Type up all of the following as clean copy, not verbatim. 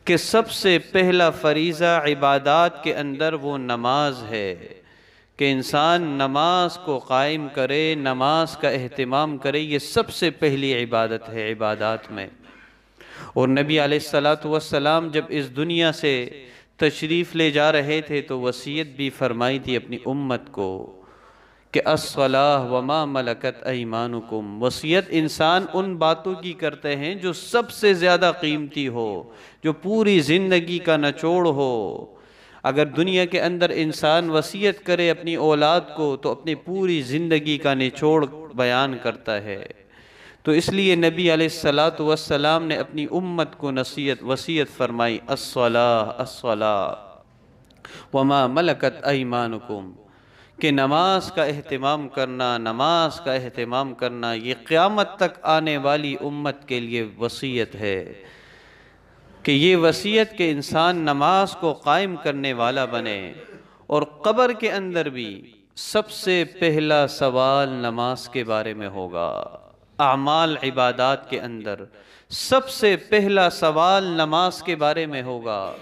کہ سب سے پہلا فریضہ عبادات کے اندر وہ نماز ہے، کہ انسان نماز کو قائم کرے، نماز کا اہتمام کرے، یہ سب سے پہلی عبادت ہے عبادات میں۔ اور نبی علیہ السلام جب اس دنیا سے تشریف لے جا رہے تھے تو وصیت بھی فرمائی تھی اپنی امت کو کہ الصلاۃ وما ملکت ایمانکم۔ وصیت انسان ان باتوں کی کرتے ہیں جو سب سے زیادہ قیمتی ہو، جو پوری زندگی کا نچوڑ ہو۔ اگر دنیا کے اندر انسان وصیت کرے اپنی اولاد کو تو اپنی پوری زندگی کا نچوڑ بیان کرتا ہے۔ تو اس لیے نبی علیہ السلام نے اپنی امت کو وصیت فرمائی الصلاۃ الصلاۃ وما ملکت ایمانکم، کہ نماز کا اہتمام کرنا، نماز کا اہتمام کرنا یہ قیامت تک آنے والی امت کے لیے وصیت ہے، کہ یہ وصیت کہ انسان نماز کو قائم کرنے والا بنے۔ اور قبر کے اندر بھی سب سے پہلا سوال نماز کے بارے میں ہوگا۔ اعمال عبادات کے اندر سب سے پہلا سوال نماز کے بارے میں ہوگا۔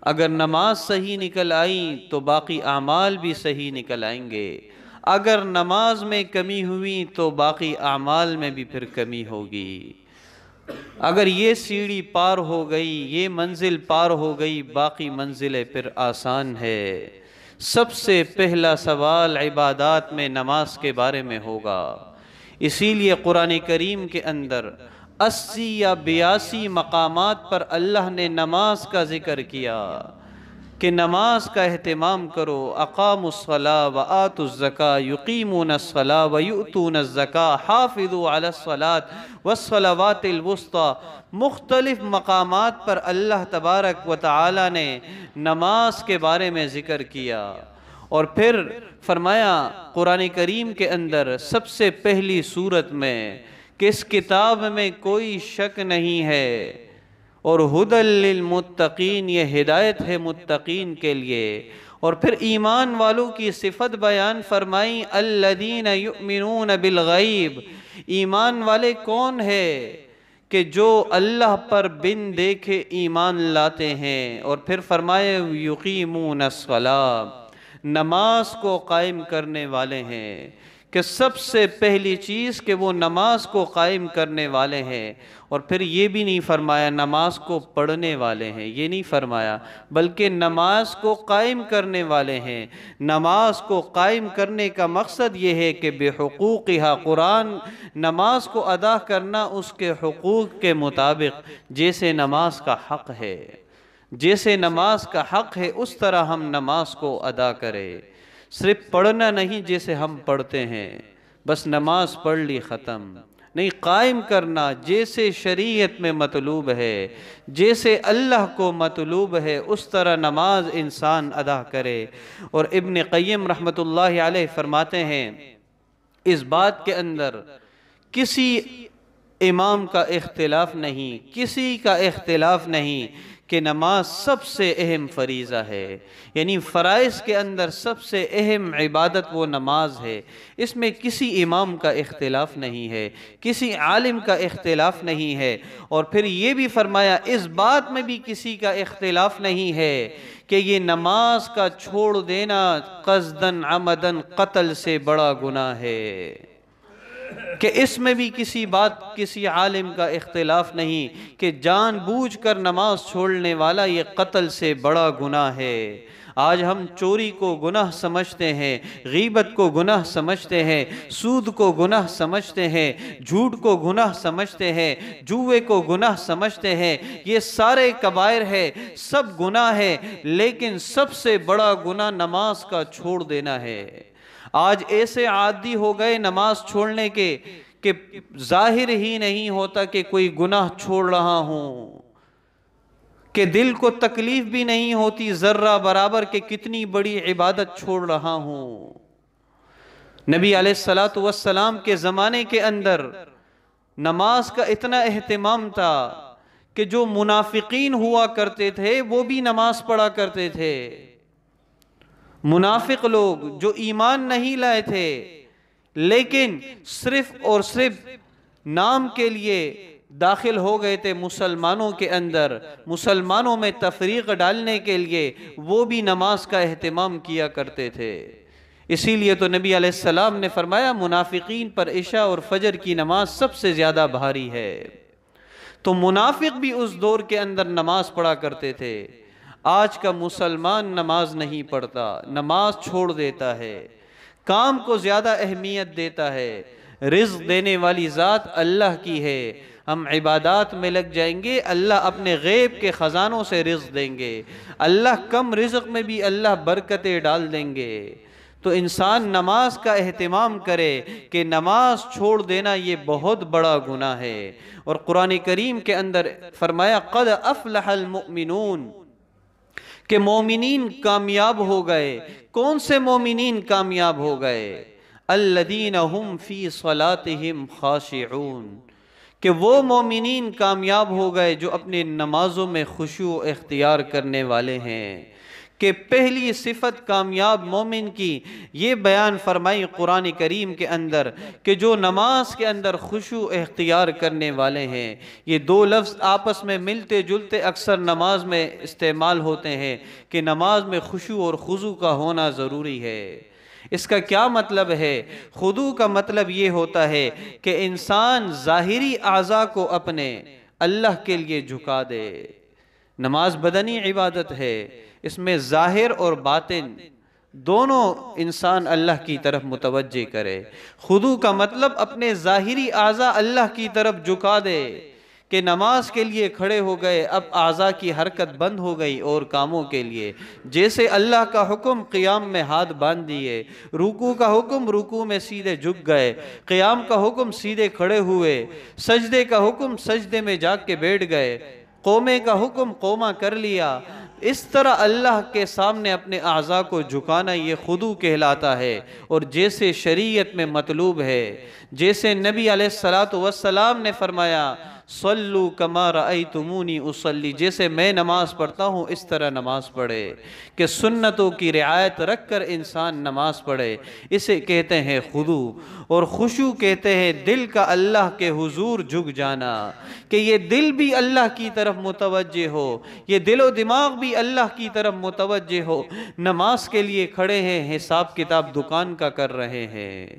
اگر نماز صحیح نکل آئی تو باقی اعمال بھی صحیح نکل آئیں گے، اگر نماز میں کمی ہوئی تو باقی اعمال میں بھی پھر کمی ہوگی۔ اگر یہ سیڑھی پار ہو گئی، یہ منزل پار ہو گئی، باقی منزلیں پھر آسان ہے۔ سب سے پہلا سوال عبادات میں نماز کے بارے میں ہوگا۔ اسی لیے قرآن کریم کے اندر 80 یا 82 مقامات پر اللہ نے نماز کا ذکر کیا کہ نماز کا اہتمام کرو۔ اقاموا الصلاۃ وآتوا الزکاۃ یقیمون الصلاۃ ویؤتون الزکاۃ حافظوا علی الصلاۃ والصلوات الوسطی۔ مختلف مقامات پر اللہ تبارک و تعالی نے نماز کے بارے میں ذکر کیا، اور پھر فرمایا قرآن کریم کے اندر سب سے پہلی سورت میں کہ اس کتاب میں کوئی شک نہیں ہے، اور ھدی للمتقین، یہ ہدایت ہے متقین کے لیے۔ اور پھر ایمان والوں کی صفت بیان فرمائی الذین یؤمنون بالغیب۔ ایمان والے کون ہے؟ کہ جو اللہ پر بن دیکھے ایمان لاتے ہیں۔ اور پھر فرمائے یقیمون الصلاۃ، نماز کو قائم کرنے والے ہیں، کہ سب سے پہلی چیز کہ وہ نماز کو قائم کرنے والے ہیں۔ اور پھر یہ بھی نہیں فرمایا نماز کو پڑھنے والے ہیں، یہ نہیں فرمایا، بلکہ نماز کو قائم کرنے والے ہیں۔ نماز کو قائم کرنے کا مقصد یہ ہے کہ بحقوقہا، قرآن نماز کو ادا کرنا اس کے حقوق کے مطابق، جیسے نماز کا حق ہے، جیسے نماز کا حق ہے اس طرح ہم نماز کو ادا کریں۔ صرف پڑھنا نہیں جیسے ہم پڑھتے ہیں، بس نماز پڑھ لی ختم نہیں، قائم کرنا جیسے شریعت میں مطلوب ہے، جیسے اللہ کو مطلوب ہے اس طرح نماز انسان ادا کرے۔ اور ابن قیم رحمۃ اللہ علیہ فرماتے ہیں اس بات کے اندر کسی امام کا اختلاف نہیں، کسی کا اختلاف نہیں کہ نماز سب سے اہم فریضہ ہے، یعنی فرائض کے اندر سب سے اہم عبادت وہ نماز ہے۔ اس میں کسی امام کا اختلاف نہیں ہے، کسی عالم کا اختلاف نہیں ہے۔ اور پھر یہ بھی فرمایا اس بات میں بھی کسی کا اختلاف نہیں ہے کہ یہ نماز کا چھوڑ دینا قصداً عمداً قتل سے بڑا گناہ ہے، کہ اس میں بھی کسی عالم کا اختلاف نہیں کہ جان بوجھ کر نماز چھوڑنے والا یہ قتل سے بڑا گناہ ہے۔ آج ہم چوری کو گناہ سمجھتے ہیں، غیبت کو گناہ سمجھتے ہیں، سود کو گناہ سمجھتے ہیں، جھوٹ کو گناہ سمجھتے ہیں، جوے کو گناہ سمجھتے ہیں۔ یہ سارے کبائر ہے، سب گناہ ہے، لیکن سب سے بڑا گناہ نماز کا چھوڑ دینا ہے۔ آج ایسے عادی ہو گئے نماز چھوڑنے کے کہ ظاہر ہی نہیں ہوتا کہ کوئی گناہ چھوڑ رہا ہوں، کہ دل کو تکلیف بھی نہیں ہوتی ذرہ برابر کہ کتنی بڑی عبادت چھوڑ رہا ہوں۔ نبی علیہ السلام کے زمانے کے اندر نماز کا اتنا اہتمام تھا کہ جو منافقین ہوا کرتے تھے وہ بھی نماز پڑھا کرتے تھے۔ منافق لوگ جو ایمان نہیں لائے تھے لیکن صرف اور صرف نام کے لیے داخل ہو گئے تھے مسلمانوں کے اندر، مسلمانوں میں تفریق ڈالنے کے لیے وہ بھی نماز کا اہتمام کیا کرتے تھے۔ اسی لیے تو نبی علیہ السلام نے فرمایا منافقین پر عشاء اور فجر کی نماز سب سے زیادہ بھاری ہے۔ تو منافق بھی اس دور کے اندر نماز پڑھا کرتے تھے۔ آج کا مسلمان نماز نہیں پڑھتا، نماز چھوڑ دیتا ہے، کام کو زیادہ اہمیت دیتا ہے۔ رزق دینے والی ذات اللہ کی ہے، ہم عبادات میں لگ جائیں گے، اللہ اپنے غیب کے خزانوں سے رزق دیں گے، اللہ کم رزق میں بھی اللہ برکتیں ڈال دیں گے۔ تو انسان نماز کا اہتمام کرے کہ نماز چھوڑ دینا یہ بہت بڑا گناہ ہے۔ اور قرآن کریم کے اندر فرمایا قد افلح المؤمنون، کہ مومنین کامیاب ہو گئے۔ کون سے مومنین کامیاب ہو گئے؟ الذین هم فی صلاتہم خاشعون، کہ وہ مومنین کامیاب ہو گئے جو اپنے نمازوں میں خشوع اختیار کرنے والے ہیں۔ کہ پہلی صفت کامیاب مومن کی یہ بیان فرمائی قرآن کریم کے اندر کہ جو نماز کے اندر خشوع اختیار کرنے والے ہیں۔ یہ دو لفظ آپس میں ملتے جلتے اکثر نماز میں استعمال ہوتے ہیں کہ نماز میں خشوع اور خضوع کا ہونا ضروری ہے۔ اس کا کیا مطلب ہے؟ خضوع کا مطلب یہ ہوتا ہے کہ انسان ظاہری اعضاء کو اپنے اللہ کے لیے جھکا دے۔ نماز بدنی عبادت ہے، اس میں ظاہر اور باطن دونوں انسان اللہ کی طرف متوجہ کرے۔ خضوع کا مطلب اپنے ظاہری اعضاء اللہ کی طرف جھکا دے کہ نماز کے لیے کھڑے ہو گئے، اب اعضاء کی حرکت بند ہو گئی اور کاموں کے لیے، جیسے اللہ کا حکم قیام میں ہاتھ باندھ دیے، رکوع کا حکم رکوع میں سیدھے جھک گئے، قیام کا حکم سیدھے کھڑے ہوئے، سجدے کا حکم سجدے میں جا کے بیٹھ گئے، قومے کا حکم قومہ کر لیا۔ اس طرح اللہ کے سامنے اپنے اعضاء کو جھکانا یہ خضوع کہلاتا ہے۔ اور جیسے شریعت میں مطلوب ہے، جیسے نبی علیہ السلام نے فرمایا صلو کما رأیتمونی اصلی، جیسے میں نماز پڑھتا ہوں اس طرح نماز پڑھے، کہ سنتوں کی رعایت رکھ کر انسان نماز پڑھے، اسے کہتے ہیں خضوع۔ اور خشوع کہتے ہیں دل کا اللہ کے حضور جھک جانا، کہ یہ دل بھی اللہ کی طرف متوجہ ہو، یہ دل و دماغ بھی اللہ کی طرف متوجہ ہو۔ نماز کے لیے کھڑے ہیں، حساب کتاب دکان کا کر رہے ہیں،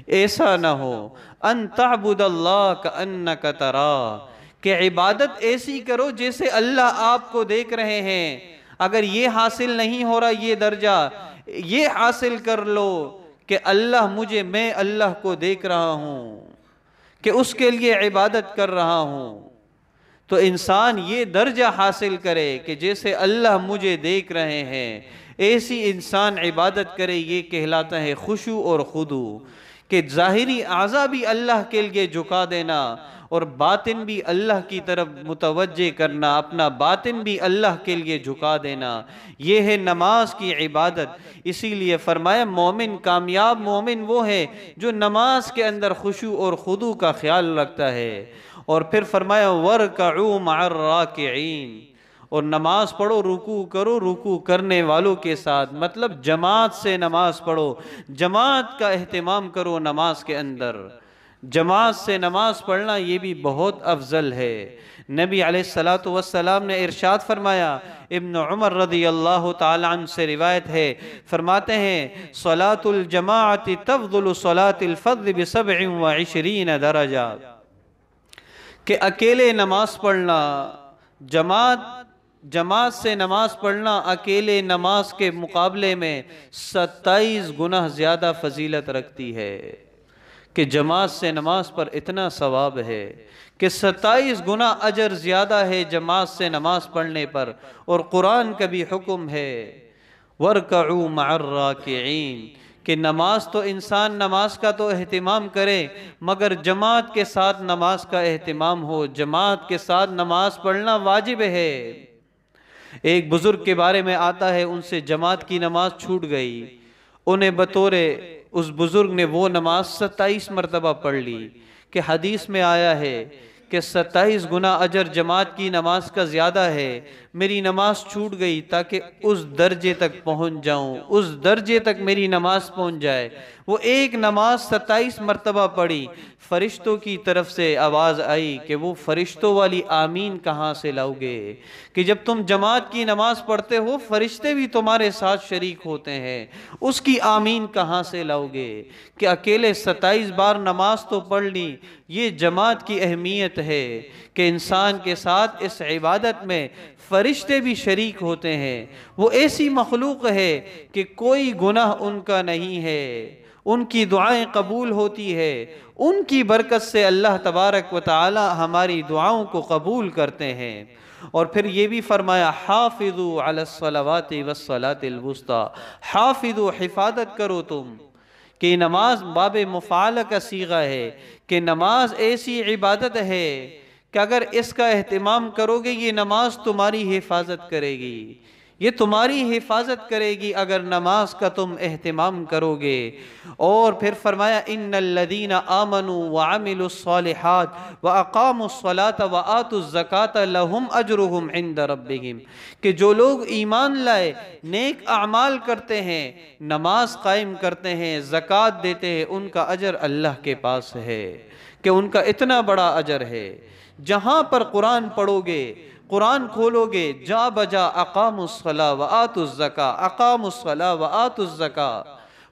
ایسا نہ ہو۔ ان تعبد اللہ کأنک تراہ، کہ عبادت ایسی کرو جیسے اللہ آپ کو دیکھ رہے ہیں۔ اگر یہ حاصل نہیں ہو رہا یہ درجہ، یہ حاصل کر لو کہ میں اللہ کو دیکھ رہا ہوں، کہ اس کے لیے عبادت کر رہا ہوں۔ تو انسان یہ درجہ حاصل کرے کہ جیسے اللہ مجھے دیکھ رہے ہیں، ایسی انسان عبادت کرے، یہ کہلاتا ہے خشوع اور خضوع۔ کہ ظاہری اعضاء بھی اللہ کے لیے جھکا دینا اور باطن بھی اللہ کی طرف متوجہ کرنا، اپنا باطن بھی اللہ کے لیے جھکا دینا، یہ ہے نماز کی عبادت۔ اسی لیے فرمایا مومن، کامیاب مومن وہ ہے جو نماز کے اندر خشوع اور خضوع کا خیال رکھتا ہے۔ اور پھر فرمایا وَارْكَعُوا مَعَ الرَّاكِعِينَ، اور نماز پڑھو، رکوع کرو رکوع کرنے والوں کے ساتھ، مطلب جماعت سے نماز پڑھو، جماعت کا اہتمام کرو نماز کے اندر۔ جماعت سے نماز پڑھنا یہ بھی بہت افضل ہے۔ نبی علیہ السلام نے ارشاد فرمایا، ابن عمر رضی اللہ تعالی عنہ سے روایت ہے، فرماتے ہیں صلاۃ الجماعت تفضل صلاۃ الفرد ب27 درجہ، کہ اکیلے نماز پڑھنا، جماعت سے نماز پڑھنا اکیلے نماز کے مقابلے میں 27 گنا زیادہ فضیلت رکھتی ہے۔ کہ جماعت سے نماز پر اتنا ثواب ہے کہ 27 گنا اجر زیادہ ہے جماعت سے نماز پڑھنے پر۔ اور قرآن کا بھی حکم ہے وَارْكَعُوا مَعَ الرَّاكِعِينَ، کہ نماز تو انسان نماز کا تو اہتمام کرے، مگر جماعت کے ساتھ نماز کا اہتمام ہو، جماعت کے ساتھ نماز پڑھنا واجب ہے۔ ایک بزرگ کے بارے میں آتا ہے، ان سے جماعت کی نماز چھوٹ گئی، انہیں بطور اس بزرگ نے وہ نماز 27 مرتبہ پڑھ لی، کہ حدیث میں آیا ہے کہ 27 گنا اجر جماعت کی نماز کا زیادہ ہے، میری نماز چھوٹ گئی تاکہ اس درجے تک پہنچ جاؤں، اس درجے تک میری نماز پہنچ جائے۔ وہ ایک نماز 27 مرتبہ پڑھی، فرشتوں کی طرف سے آواز آئی کہ وہ فرشتوں والی آمین کہاں سے لاؤ گے؟ کہ جب تم جماعت کی نماز پڑھتے ہو فرشتے بھی تمہارے ساتھ شریک ہوتے ہیں، اس کی آمین کہاں سے لاؤ گے؟ کہ اکیلے 27 بار نماز تو پڑھ لی، یہ جماعت کی اہمیت ہے کہ انسان کے ساتھ اس عبادت میں فرشتے بھی شریک ہوتے ہیں۔ وہ ایسی مخلوق ہے کہ کوئی گناہ ان کا نہیں ہے، ان کی دعائیں قبول ہوتی ہے، ان کی برکت سے اللہ تبارک و تعالی ہماری دعاؤں کو قبول کرتے ہیں۔ اور پھر یہ بھی فرمایا حافظوا علی الصلوات والصلاة الوسطی، حافظوا حفاظت کرو تم، کہ نماز باب مفعول کا صیغہ ہے، کہ نماز ایسی عبادت ہے کہ اگر اس کا اہتمام کرو گے یہ نماز تمہاری حفاظت کرے گی، یہ تمہاری حفاظت کرے گی اگر نماز کا تم اہتمام کرو گے۔ اور پھر فرمایا ان الذین آمنوا وعملوا الصالحات واقاموا الصلاة وآتوا الزکاة لہم اجرہم عند ربہم، کہ جو لوگ ایمان لائے، نیک اعمال کرتے ہیں، نماز قائم کرتے ہیں، زکوٰۃ دیتے ہیں، ان کا اجر اللہ کے پاس ہے، کہ ان کا اتنا بڑا اجر ہے۔ جہاں پر قرآن پڑھو گے، قرآن کھولو گے، جا بجا اقاموا الصلاۃ وآتوا الزکاۃ، اقاموا الصلاۃ وآتوا الزکاۃ،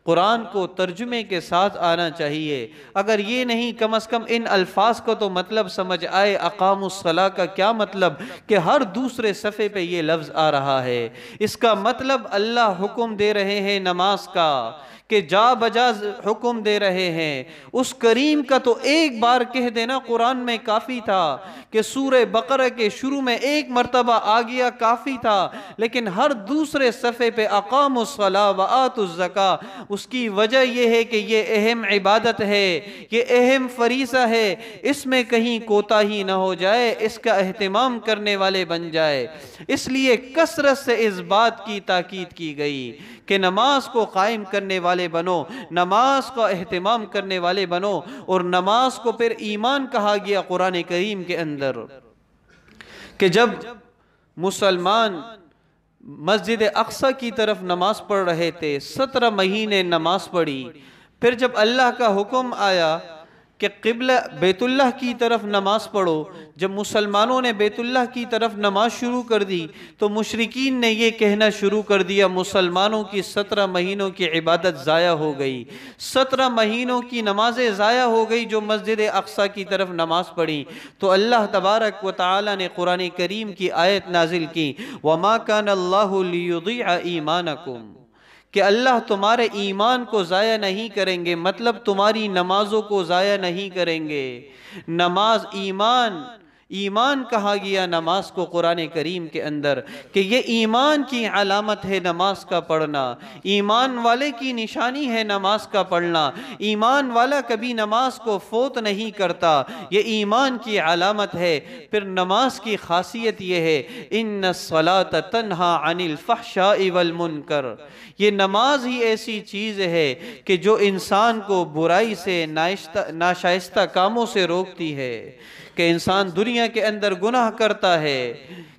قرآن کو ترجمے کے ساتھ آنا چاہیے۔ اگر یہ نہیں، کم از کم ان الفاظ کو تو مطلب سمجھ آئے، اقاموا الصلاۃ کا کیا مطلب؟ کہ ہر دوسرے صفحے پہ یہ لفظ آ رہا ہے، اس کا مطلب اللہ حکم دے رہے ہیں نماز کا، کہ جا بجا حکم دے رہے ہیں۔ اس کریم کا تو ایک بار کہہ دینا قرآن میں کافی تھا، کہ سورہ بقرہ کے شروع میں ایک مرتبہ آ گیا کافی تھا، لیکن ہر دوسرے صفحے پہ اقاموا الصلاۃ وآتوا الزکاۃ، اس کی وجہ یہ ہے کہ یہ اہم عبادت ہے، یہ اہم فریضہ ہے، اس میں کہیں کوتاہی نہ ہو جائے، اس کا اہتمام کرنے والے بن جائے۔ اس لیے کثرت سے اس بات کی تاکید کی گئی کہ نماز کو قائم کرنے والے بنو، نماز کا اہتمام کرنے والے بنو۔ اور نماز کو پھر ایمان کہا گیا قرآن کریم کے اندر، کہ جب مسلمان مسجد اقصی کی طرف نماز پڑھ رہے تھے، 17 مہینے نماز پڑھی، پھر جب اللہ کا حکم آیا کہ قبلہ بیت اللہ کی طرف نماز پڑھو، جب مسلمانوں نے بیت اللہ کی طرف نماز شروع کر دی تو مشرکین نے یہ کہنا شروع کر دیا مسلمانوں کی 17 مہینوں کی عبادت ضائع ہو گئی، 17 مہینوں کی نمازیں ضائع ہو گئی جو مسجد اقصی کی طرف نماز پڑھی۔ تو اللہ تبارک و تعالی نے قرآن کریم کی آیت نازل کی وَمَا كَانَ اللَّهُ لِيُضِيعَ إِيمَانَكُمْ، کہ اللہ تمہارے ایمان کو ضائع نہیں کریں گے، مطلب تمہاری نمازوں کو ضائع نہیں کریں گے۔ نماز ایمان کہا گیا نماز کو قرآن کریم کے اندر، کہ یہ ایمان کی علامت ہے نماز کا پڑھنا، ایمان والے کی نشانی ہے نماز کا پڑھنا، ایمان والا کبھی نماز کو فوت نہیں کرتا، یہ ایمان کی علامت ہے۔ پھر نماز کی خاصیت یہ ہے ان الصلاۃ تنہا عن الفحشاء والمنکر، یہ نماز ہی ایسی چیز ہے کہ جو انسان کو برائی سے، ناشائستہ کاموں سے روکتی ہے، کہ انسان دنیا کے اندر گناہ کرتا ہے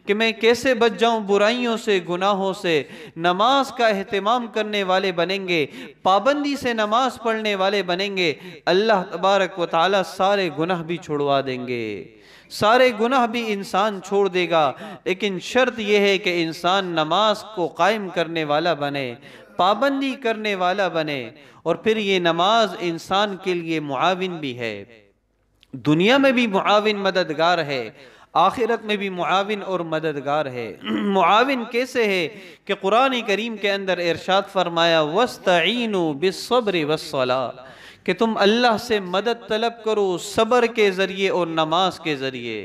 کہ میں کیسے بچ جاؤں برائیوں سے، گناہوں سے۔ نماز کا اہتمام کرنے والے بنیں گے، پابندی سے نماز پڑھنے والے بنیں گے، اللہ تبارک و تعالی سارے گناہ بھی چھڑوا دیں گے، سارے گناہ بھی انسان چھوڑ دے گا۔ لیکن شرط یہ ہے کہ انسان نماز کو قائم کرنے والا بنے، پابندی کرنے والا بنے۔ اور پھر یہ نماز انسان کے لیے معاون بھی ہے، دنیا میں بھی معاون مددگار ہے، آخرت میں بھی معاون اور مددگار ہے۔ معاون کیسے ہے؟ کہ قرآن کریم کے اندر ارشاد فرمایا وَاسْتَعِینُوا بِالصَّبْرِ وَالصَّلَاةِ، کہ تم اللہ سے مدد طلب کرو صبر کے ذریعے اور نماز کے ذریعے۔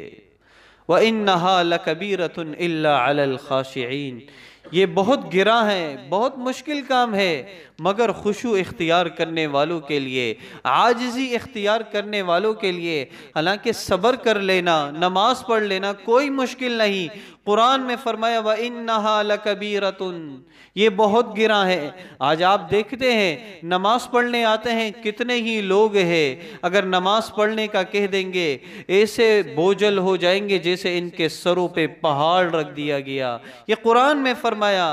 وَإِنَّهَا لَكَبِيرَةٌ إِلَّا عَلَى الْخَاشِعِينَ، یہ بہت گراں ہے، بہت مشکل کام ہے، مگر خشوع اختیار کرنے والوں کے لیے، عاجزی اختیار کرنے والوں کے لیے۔ حالانکہ صبر کر لینا، نماز پڑھ لینا کوئی مشکل نہیں۔ قرآن میں فرمایا وَإِنَّهَا لَكَبِيرَةٌ، یہ بہت گراں ہے۔ آج آپ دیکھتے ہیں نماز پڑھنے آتے ہیں کتنے ہی لوگ ہیں، اگر نماز پڑھنے کا کہہ دیں گے ایسے بوجھل ہو جائیں گے جیسے ان کے سروں پہ پہاڑ رکھ دیا گیا۔ یہ قرآن میں فرمایا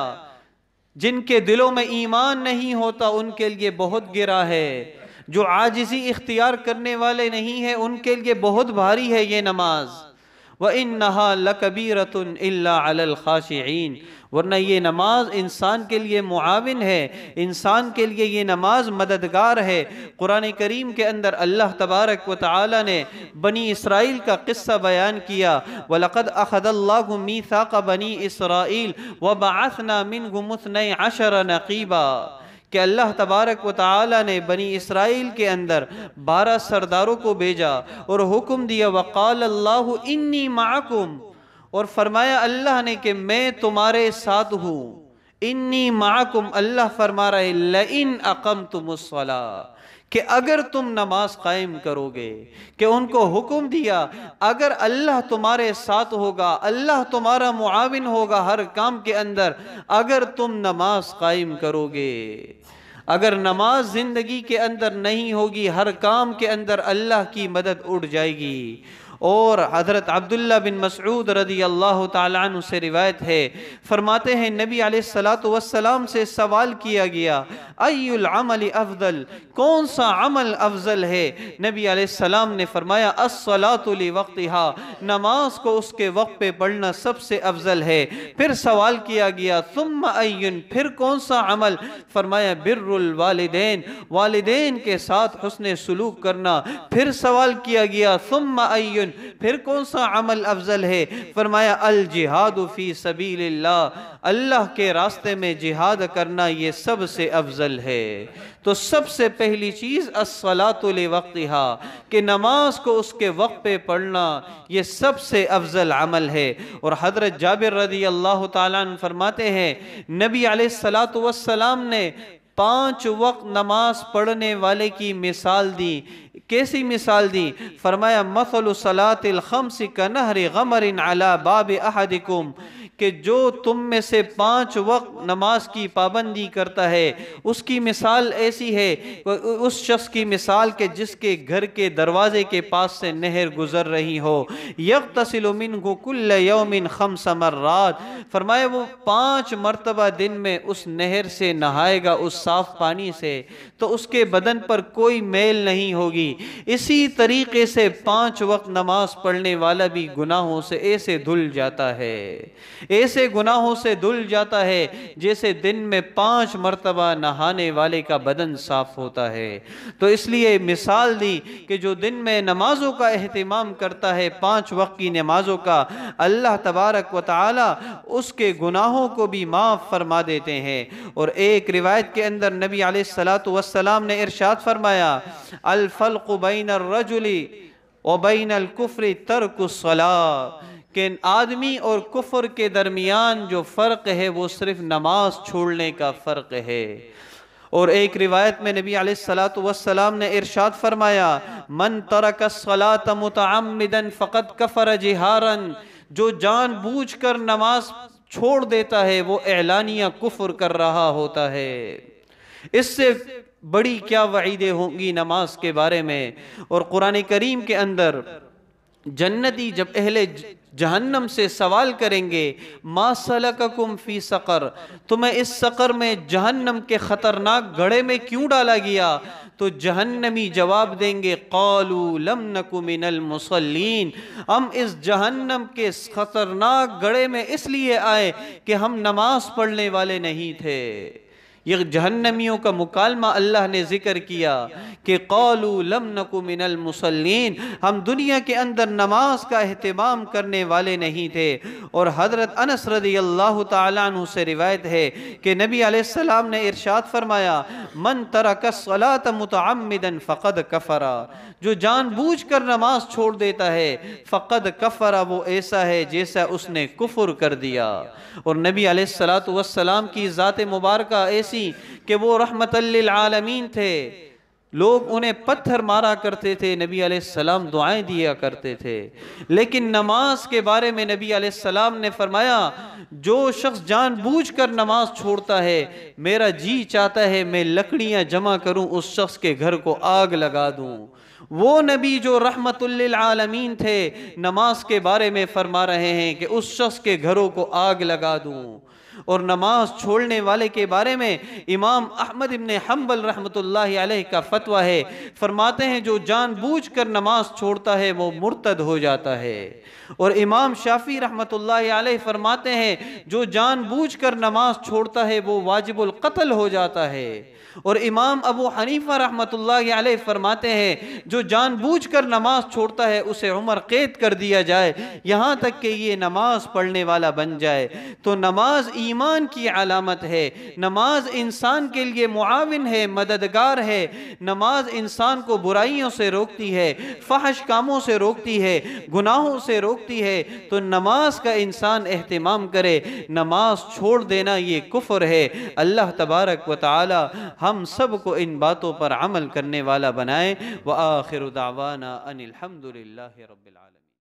جن کے دلوں میں ایمان نہیں ہوتا ان کے لیے بہت گرا ہے، جو عاجزی اختیار کرنے والے نہیں ہیں ان کے لیے بہت بھاری ہے یہ نماز۔ وَإِنَّهَا لَكَبِيرَةٌ إِلَّا عَلَى الْخَاشِعِينَ، ورنہ یہ نماز انسان کے لیے معاون ہے، انسان کے لیے یہ نماز مددگار ہے۔ قرآن کریم کے اندر اللہ تبارک و تعالی نے بنی اسرائیل کا قصہ بیان کیا، وَلَقَدْ أَخَذَ اللَّهُ مِيثَاقَ بَنِي إِسْرَائِيلَ وَبَعَثْنَا مِنْهُمُ 12 نَقِيبًا، کہ اللہ تبارک و تعالی نے بنی اسرائیل کے اندر 12 سرداروں کو بھیجا اور حکم دیا، وقال اللہ انی معکم، اور فرمایا اللہ نے کہ میں تمہارے ساتھ ہوں۔ انی معکم، اللہ فرما رہے لئن اقمتم الصلاۃ، کہ اگر تم نماز قائم کرو گے، کہ ان کو حکم دیا اگر اللہ تمہارے ساتھ ہوگا، اللہ تمہارا معاون ہوگا ہر کام کے اندر، اگر تم نماز قائم کرو گے۔ اگر نماز زندگی کے اندر نہیں ہوگی، ہر کام کے اندر اللہ کی مدد اڑ جائے گی۔ اور حضرت عبداللہ بن مسعود رضی اللہ تعالیٰ عنہ سے روایت ہے، فرماتے ہیں نبی علیہ السلام سے سوال کیا گیا، ای العمل افضل، کون سا عمل افضل ہے؟ نبی علیہ السلام نے فرمایا الصلاۃ لوقتها، نماز کو اس کے وقت پہ پڑھنا سب سے افضل ہے۔ پھر سوال کیا گیا ثم ای، پھر کون سا عمل؟ فرمایا بر الوالدین، والدین کے ساتھ حسن سلوک کرنا۔ پھر سوال کیا گیا ثم ای، پھر کون سا عمل افضل ہے؟ فرمایا الجہاد فی سبیل اللہ، اللہ کے راستے میں جہاد کرنا یہ سب سے افضل ہے۔ تو سب سے پہلی چیز الصلاۃ لوقتها، کہ نماز کو اس کے وقت پہ پڑھنا یہ سب سے افضل عمل ہے۔ اور حضرت جابر رضی اللہ تعالیٰ عنہ فرماتے ہیں نبی علیہ السلام نے 5 وقت نماز پڑھنے والے کی مثال دی۔ کیسی مثال دی؟ فرمایا مثل صلاة الخمس کنہر غمر علی باب احدکم، کہ جو تم میں سے 5 وقت نماز کی پابندی کرتا ہے اس کی مثال ایسی ہے، اس شخص کی مثال کہ جس کے گھر کے دروازے کے پاس سے نہر گزر رہی ہو، یغتسل منہ کل یوم 5 مرات، فرمایا وہ 5 مرتبہ دن میں اس نہر سے نہائے گا، اس صاف پانی سے، تو اس کے بدن پر کوئی میل نہیں ہوگی۔ اسی طریقے سے 5 وقت نماز پڑھنے والا بھی گناہوں سے ایسے دھل جاتا ہے، ایسے گناہوں سے دھل جاتا ہے جیسے دن میں 5 مرتبہ نہانے والے کا بدن صاف ہوتا ہے۔ تو اس لیے مثال دی کہ جو دن میں نمازوں کا اہتمام کرتا ہے، 5 وقت کی نمازوں کا، اللہ تبارک و تعالی اس کے گناہوں کو بھی معاف فرما دیتے ہیں۔ اور ایک روایت کے اندر نبی علیہ السلام نے ارشاد فرمایا الفرق بین الرجل وبین الکفر ترک الصلاۃ، کہ آدمی اور کفر کے درمیان جو فرق ہے وہ صرف نماز چھوڑنے کا فرق ہے۔ اور ایک روایت میں نبی علیہ السلام نے ارشاد فرمایا من ترک الصلاۃ متعمدا فقد کفر جہارا، جو جان بوجھ کر نماز چھوڑ دیتا ہے وہ اعلانیہ کفر کر رہا ہوتا ہے۔ اس سے بڑی کیا وعیدیں ہوں گی نماز کے بارے میں۔ اور قرآن کریم کے اندر جنتی جب اہل جہنم سے سوال کریں گے ما سلککم فی سقر، تمہیں اس سقر میں جہنم کے خطرناک گڑھے میں کیوں ڈالا گیا؟ تو جہنمی جواب دیں گے قالوا لم نک من المصلین، ہم اس جہنم کے خطرناک گڑھے میں اس لیے آئے کہ ہم نماز پڑھنے والے نہیں تھے۔ یہ جہنمیوں کا مکالمہ اللہ نے ذکر کیا کہ قالوا لم نک من المصلین، ہم دنیا کے اندر نماز کا اہتمام کرنے والے نہیں تھے۔ اور حضرت انس رضی اللہ تعالیٰ عنہ سے روایت ہے کہ نبی علیہ السلام نے ارشاد فرمایا من ترک الصلاۃ متعمدا فقد کفر، جو جان بوجھ کر نماز چھوڑ دیتا ہے فقد کفر، وہ ایسا ہے جیسا اس نے کفر کر دیا۔ اور نبی علیہ السلام کی ذات مبارکہ ایسی کہ وہ رحمت للعالمین تھے، لوگ انہیں پتھر مارا کرتے تھے، نبی علیہ السلام دعائیں دیا کرتے تھے، لیکن نماز کے بارے میں نبی علیہ السلام نے فرمایا جو شخص جان بوجھ کر نماز چھوڑتا ہے میرا جی چاہتا ہے میں لکڑیاں جمع کروں اس شخص کے گھر کو آگ لگا دوں۔ وہ نبی جو رحمت للعالمین تھے نماز کے بارے میں فرما رہے ہیں کہ اس شخص کے گھروں کو آگ لگا دوں۔ اور نماز چھوڑنے والے کے بارے میں امام احمد ابن حنبل رحمۃ اللہ علیہ کا فتویٰ ہے، فرماتے ہیں جو جان بوجھ کر نماز چھوڑتا ہے وہ مرتد ہو جاتا ہے۔ اور امام شافعی رحمۃ اللہ علیہ فرماتے ہیں جو جان بوجھ کر نماز چھوڑتا ہے وہ واجب القتل ہو جاتا ہے۔ اور امام ابو حنیفہ رحمۃ اللہ علیہ فرماتے ہیں جو جان بوجھ کر نماز چھوڑتا ہے اسے عمر قید کر دیا جائے یہاں تک کہ یہ نماز پڑھنے والا بن جائے۔ تو نماز ایمان کی علامت ہے، نماز انسان کے لیے معاون ہے، مددگار ہے، نماز انسان کو برائیوں سے روکتی ہے، فحش کاموں سے روکتی ہے، گناہوں سے روکتی ہے۔ تو نماز کا انسان اہتمام کرے، نماز چھوڑ دینا یہ کفر ہے۔ اللہ تبارک و تعالی ہم سب کو ان باتوں پر عمل کرنے والا بنائے۔ وآخر دعوانا ان الحمد للہ رب العالمین۔